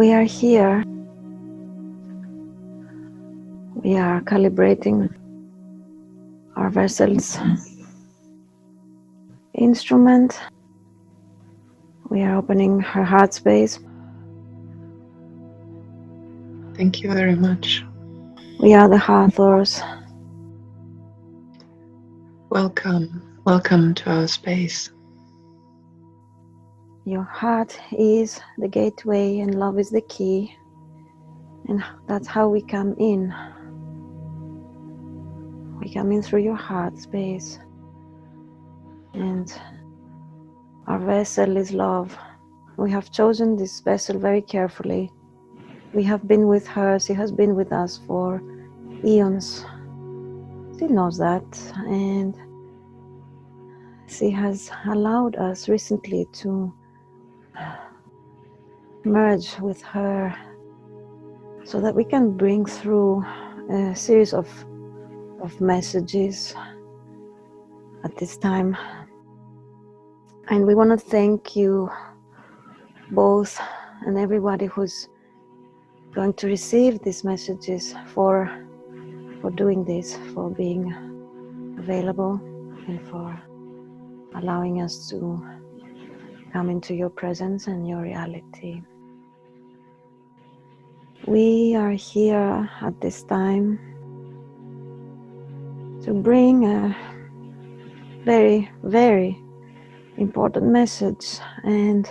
we are here. We are calibrating our vessel's instrument. We are opening her heart space. Thank you very much. We are the Hathors. Welcome to our space. Your heart is the gateway and love is the key. And that's how we come in. We come in through your heart space. And our vessel is love. We have chosen this vessel very carefully. We have been with her. She has been with us for eons. She knows that. And she has allowed us recently to merge with her so that we can bring through a series of messages at this time. And we want to thank you both and everybody who's going to receive these messages for doing this, for being available and for allowing us to come into your presence and your reality. We are here at this time to bring a very, very important message, and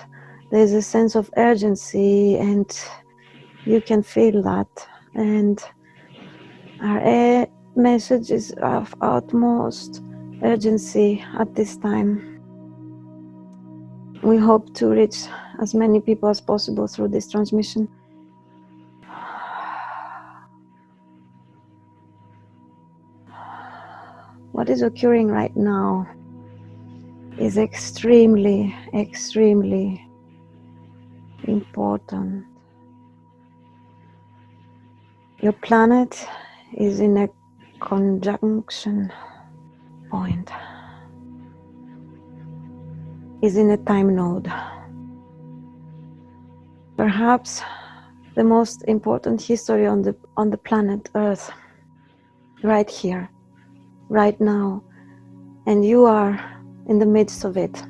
there's a sense of urgency and you can feel that, and our message is of utmost urgency at this time. We hope to reach as many people as possible through this transmission. What is occurring right now is extremely, extremely important. Your planet is in a conjunction point, is in a time node. Perhaps the most important history on the planet Earth, right here, right now, and you are in the midst of it.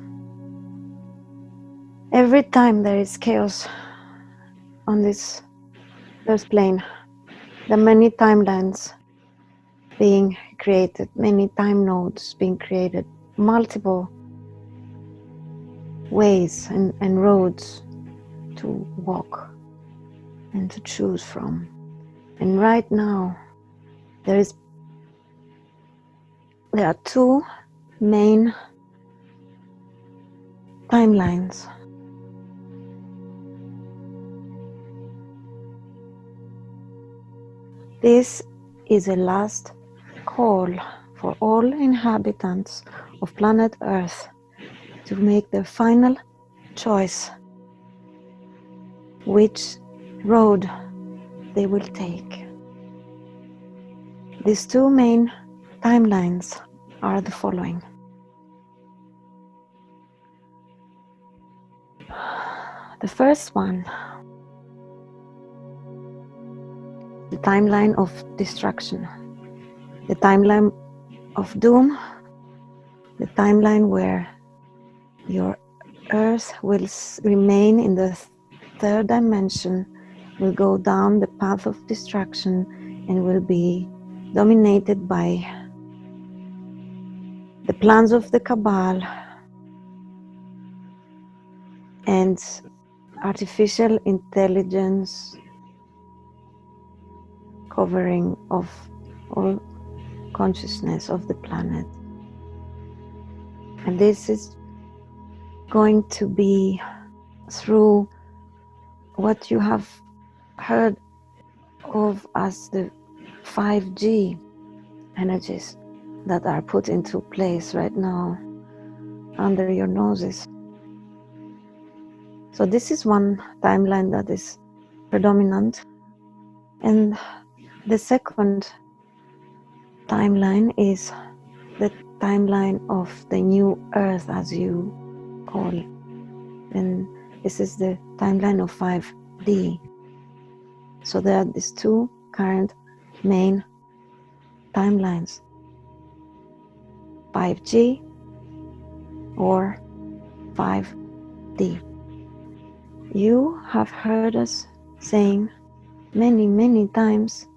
Every time there is chaos on this Earth plane, there are many timelines being created, many time nodes being created, multiple ways and roads to walk and to choose from. And right now, there are two main timelines. This is a last call for all inhabitants of planet Earth to make their final choice which road they will take. These two main timelines are the following. The first one, the timeline of destruction, the timeline of doom, the timeline where your Earth will remain in the third dimension, will go down the path of destruction and will be dominated by the plans of the Cabal and artificial intelligence covering of all consciousness of the planet. And this is going to be through what you have heard of as the 5G energies that are put into place right now under your noses. So this is one timeline that is predominant. And the second timeline is the timeline of the new Earth, as you call it. And this is the timeline of 5D. So there are these two current main timelines, 5G or 5D. You have heard us saying many, many times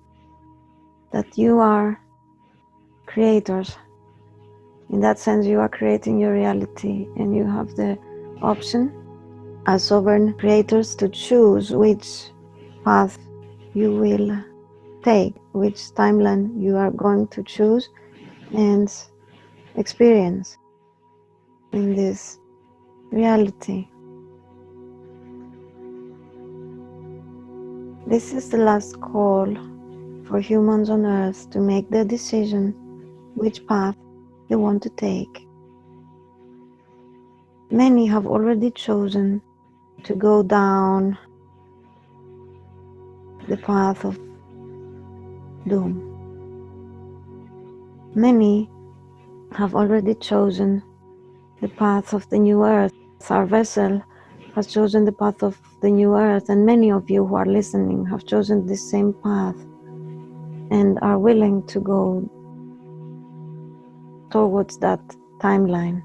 that you are creators. In that sense, you are creating your reality, and you have the option as sovereign creators to choose which path you will take, which timeline you are going to choose and experience in this reality. This is the last call for humans on earth to make the decision which path they want to take. Many have already chosen to go down the path of doom. Many have already chosen the path of the new earth. Our vessel has chosen the path of the new earth, and many of you who are listening have chosen this same path and are willing to go towards that timeline.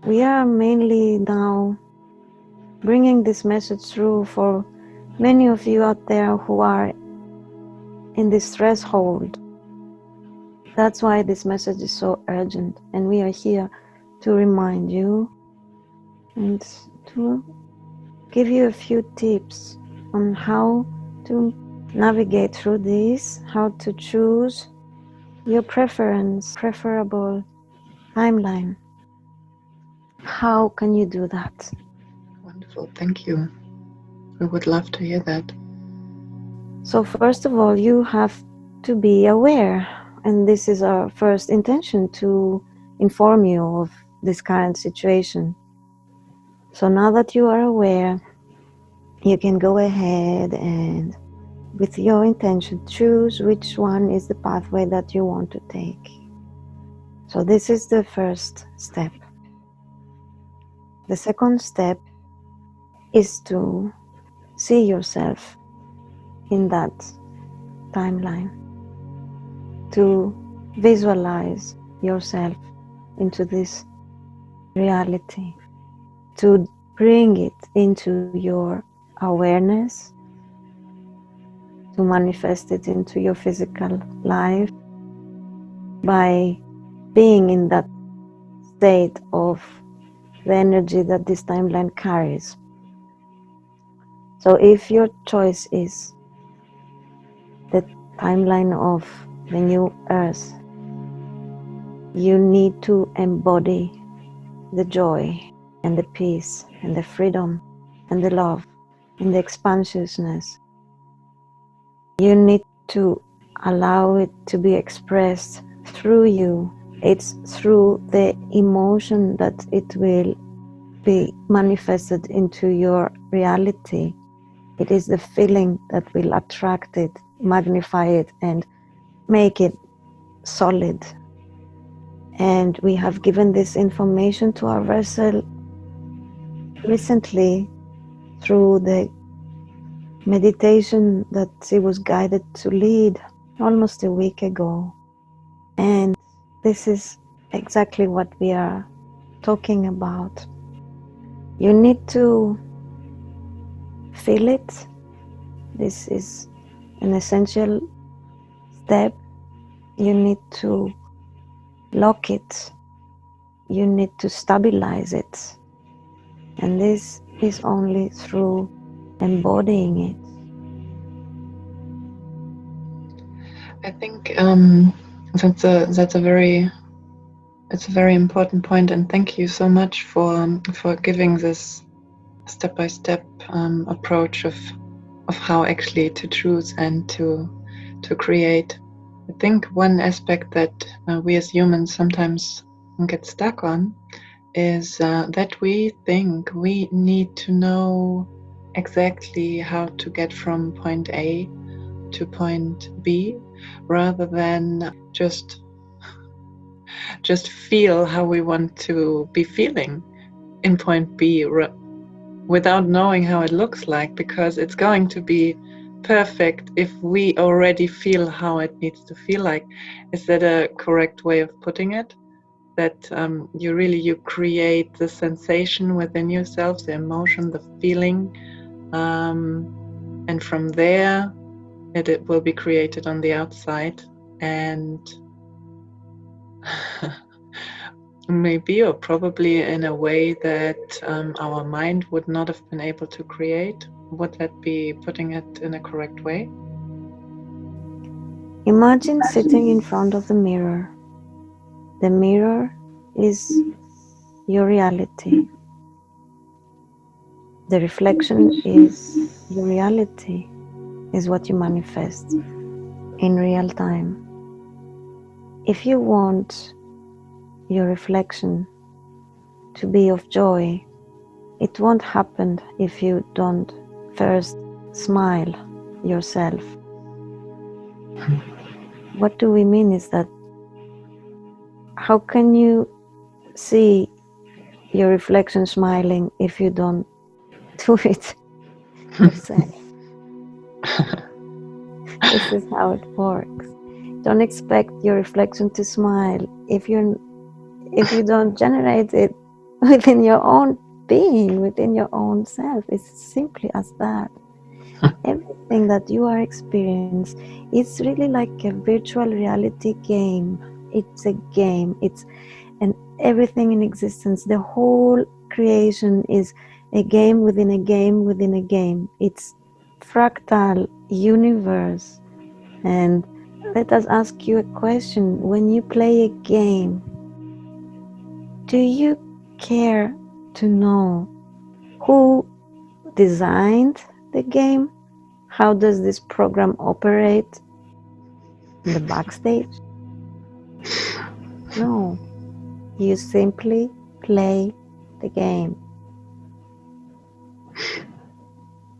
We are mainly now bringing this message through for many of you out there who are in this threshold. That's why this message is so urgent, and we are here to remind you and to give you a few tips on how to navigate through this, how to choose your preferable timeline. How can you do that? Wonderful, thank you. We would love to hear that. So first of all, you have to be aware, and this is our first intention, to inform you of this current situation. So now that you are aware, you can go ahead and, with your intention, choose which one is the pathway that you want to take. So this is the first step. The second step is to see yourself in that timeline, to visualize yourself into this reality, to bring it into your awareness, to manifest it into your physical life by being in that state of the energy that this timeline carries. So if your choice is the timeline of the new earth, you need to embody the joy and the peace and the freedom and the love and the expansiveness. You need to allow it to be expressed through you. It's through the emotion that it will be manifested into your reality. It is the feeling that will attract it, magnify it, and make it solid. And we have given this information to our vessel recently through the meditation that she was guided to lead almost a week ago. And this is exactly what we are talking about. You need to feel it. This is an essential step. You need to lock it. You need to stabilize it. And this is only through embodying it. I think that's a very important point, and thank you so much for giving this step-by-step approach of how actually to choose and to create. I think one aspect that we as humans sometimes get stuck on is that we think we need to know exactly how to get from point A to point B, rather than just feel how we want to be feeling in point B, without knowing how it looks like, because it's going to be perfect if we already feel how it needs to feel like. Is that a correct way of putting it? That you create the sensation within yourself, the emotion, the feeling, and from there it will be created on the outside, and maybe or probably in a way that our mind would not have been able to create. Would that be putting it in a correct way? Imagine sitting in front of the mirror. The mirror is your reality. The reflection is your reality, is what you manifest in real time. If you want your reflection to be of joy, it won't happen if you don't first smile yourself. What do we mean is that how can you see your reflection smiling if you don't do it yourself? This is how it works. Don't expect your reflection to smile if you don't generate it within your own being, within your own self. It's simply as that. Everything that you are experiencing, it's really like a virtual reality game. It's a game. And everything in existence, the whole creation is a game within a game within a game. It's fractal universe. And let us ask you a question. When you play a game, do you care to know who designed the game? How does this program operate in the backstage? No. You simply play the game.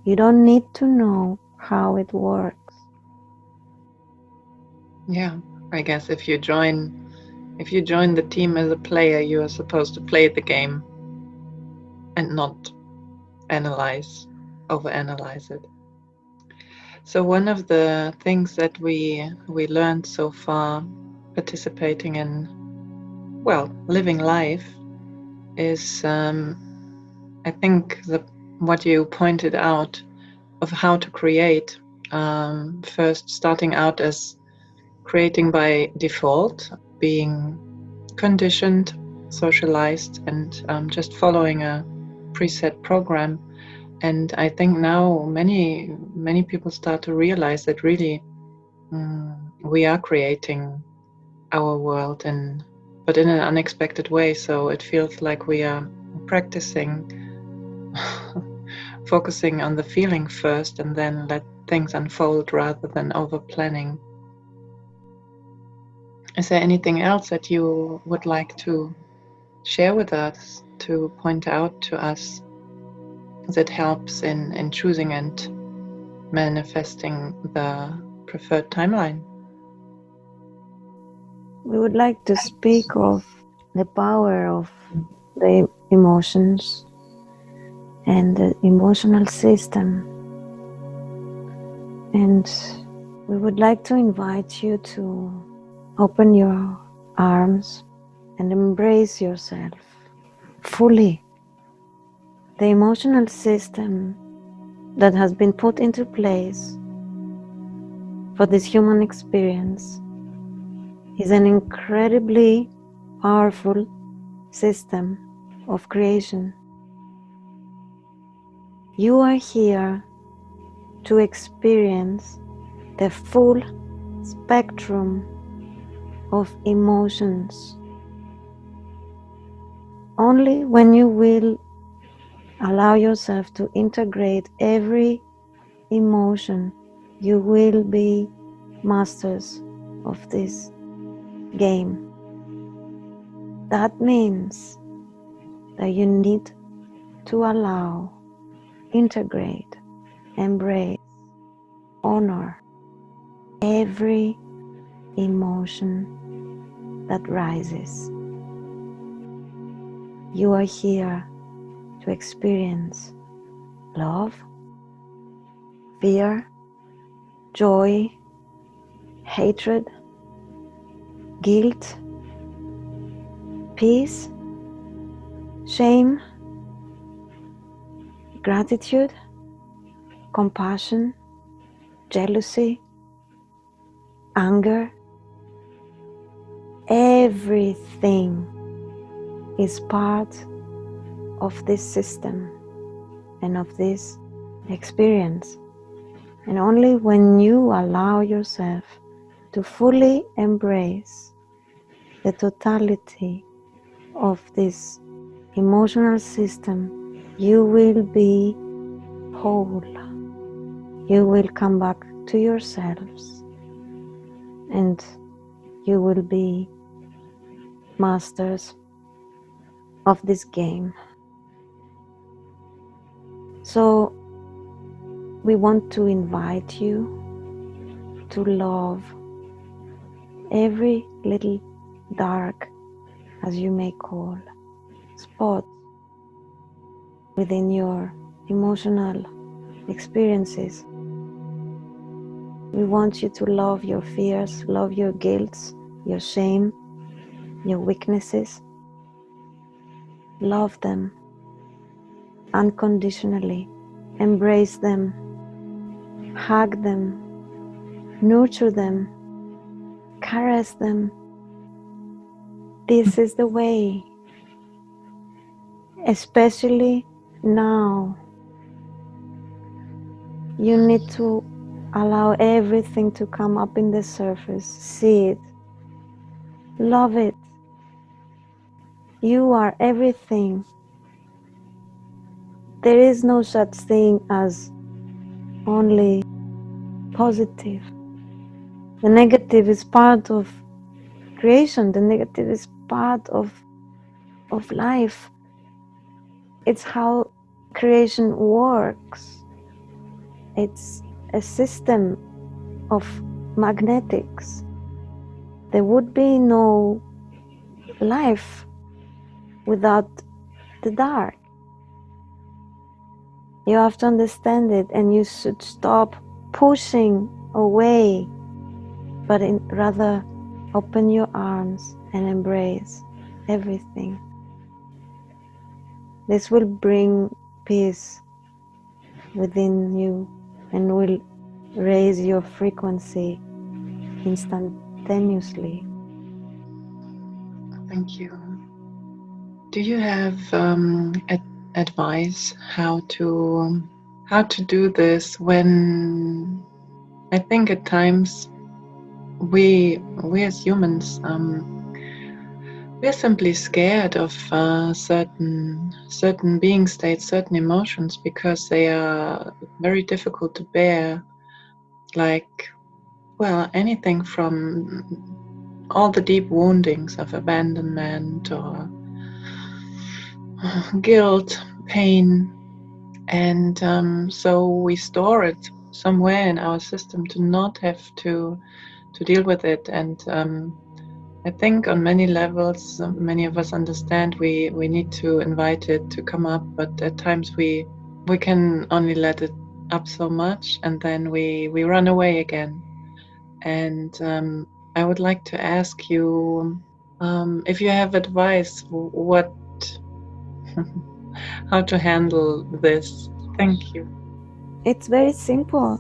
You don't need to know how it works. Yeah, I guess if you join the team as a player, you are supposed to play the game and not overanalyze it. So one of the things that we learned so far participating in, well, living life is I think what you pointed out of how to create, first starting out as creating by default, being conditioned, socialized, and just following a preset program. And I think now many people start to realize that really we are creating our world, but in an unexpected way. So it feels like we are practicing focusing on the feeling first and then let things unfold rather than over planning. Is there anything else that you would like to share with us, to point out to us, that helps in choosing and manifesting the preferred timeline? We would like to speak of the power of the emotions and the emotional system. And we would like to invite you to open your arms and embrace yourself fully. The emotional system that has been put into place for this human experience is an incredibly powerful system of creation. You are here to experience the full spectrum of emotions. Only when you will allow yourself to integrate every emotion, you will be masters of this game. That means that you need to allow, integrate, embrace, honor every emotion that rises. You are here to experience love, fear, joy, hatred, guilt, peace, shame, gratitude, compassion, jealousy, anger. Everything is part of this system and of this experience. And only when you allow yourself to fully embrace the totality of this emotional system, you will be whole. You will come back to yourselves and you will be masters of this game. So we want to invite you to love every little dark, as you may call, spot within your emotional experiences. We want you to love your fears, love your guilt, your shame, your weaknesses. Love them unconditionally. Embrace them. Hug them. Nurture them. Caress them. This is the way. Especially now. You need to allow everything to come up in the surface. See it. Love it. You are everything. There is no such thing as only positive. The negative is part of creation. The negative is part of life. It's how creation works. It's a system of magnetics. There would be no life without the dark. You have to understand it, and you should stop pushing away, but rather open your arms and embrace everything. This will bring peace within you and will raise your frequency instantaneously. Thank you. Do you have advice how to do this when I think at times we as humans we're simply scared of certain being states, certain emotions, because they are very difficult to bear, like, well, anything from all the deep woundings of abandonment or guilt, pain, and so we store it somewhere in our system to not have to deal with it. And I think on many levels, many of us understand we need to invite it to come up, but at times we can only let it up so much, and then we run away again. And I would like to ask you if you have advice, what how to handle this. Thank you. It's very simple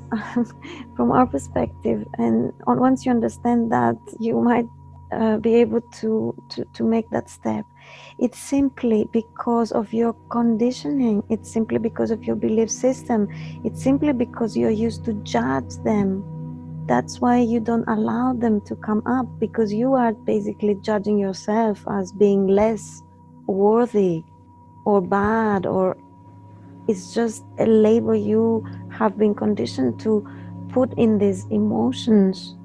from our perspective, and once you understand that, you might be able to make that step. It's simply because of your conditioning. It's simply because of your belief system. It's simply because you're used to judge them. That's why you don't allow them to come up, because you are basically judging yourself as being less worthy or bad, or it's just a label you have been conditioned to put in these emotions.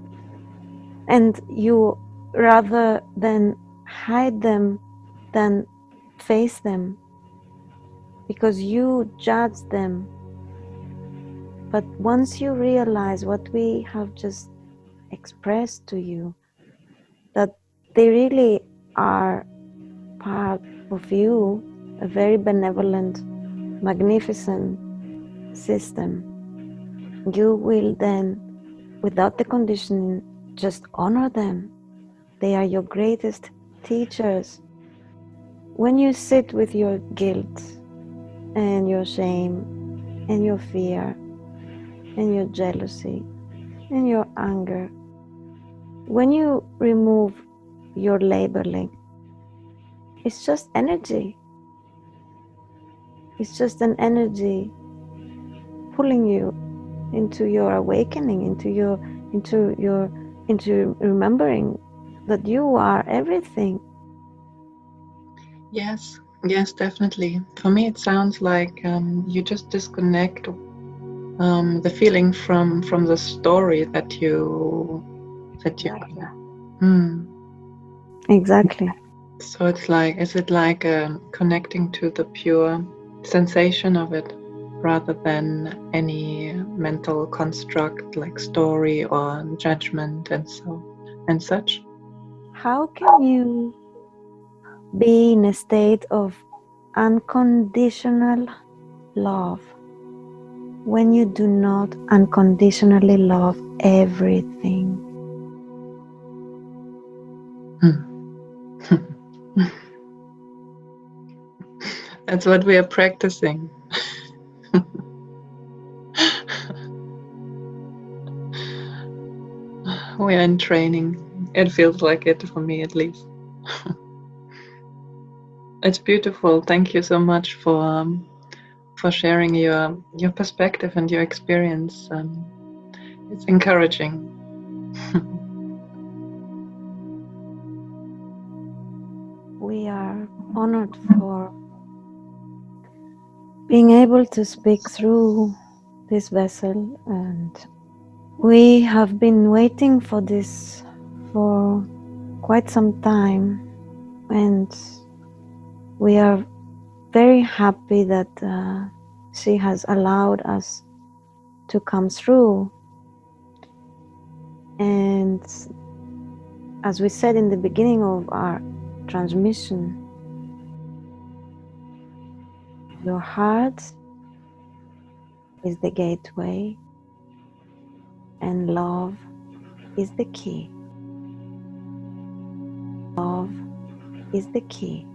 And you, rather than hide them, than face them, because you judge them. But once you realize what we have just expressed to you, that they really are part of you, a very benevolent, magnificent system, you will then, without the conditioning, just honor them. They are your greatest teachers. When you sit with your guilt and your shame and your fear and your jealousy and your anger, when you remove your labeling, it's just energy. It's just an energy pulling you into your awakening, into remembering that you are everything. Yes, definitely. For me, it sounds like you just disconnect the feeling from the story that you. Exactly. Exactly. So it's like, is it like connecting to the pure sensation of it, rather than any mental construct like story or judgment and such? How can you be in a state of unconditional love when you do not unconditionally love everything? That's what we are practicing. We are in training. It feels like it, for me at least. It's beautiful. Thank you so much for sharing your perspective and your experience. It's encouraging. We are honored for being able to speak through this vessel, and we have been waiting for this for quite some time, and we are very happy that she has allowed us to come through. And as we said in the beginning of our transmission, your heart is the gateway and love is the key. Love is the key.